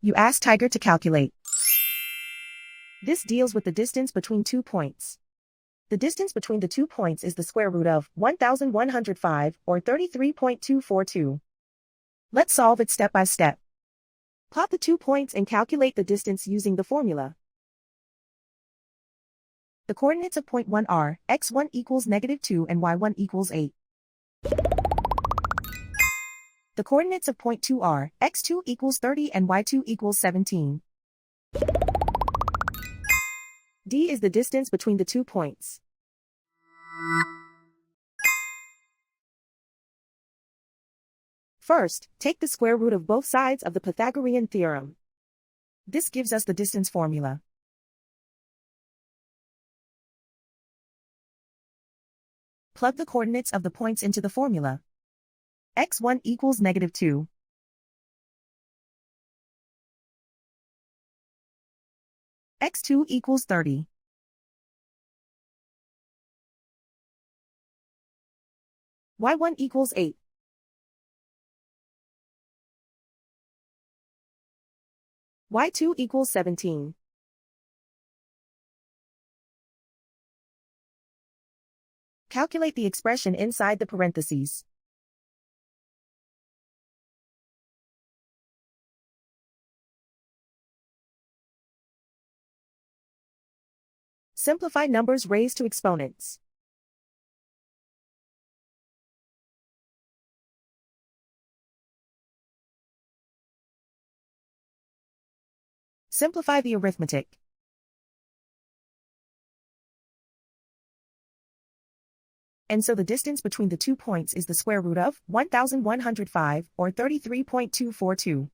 You ask Tiger to calculate. This deals with the distance between 2 points. The distance between the 2 points is the square root of 1105, or 33.242. Let's solve it step by step. Plot the 2 points and calculate the distance using the formula. The coordinates of point 1 are x1 equals -2 and y1 equals 8. The coordinates of point 2 are x2 equals 30 and y2 equals 17. D is the distance between the 2 points. First, take the square root of both sides of the Pythagorean theorem. This gives us the distance formula. Plug the coordinates of the points into the formula. x1 equals -2. x2 equals 30. y1 equals 8. y2 equals 17. Calculate the expression inside the parentheses. Simplify numbers raised to exponents. Simplify the arithmetic. And so the distance between the 2 points is the square root of 1105, or 33.242.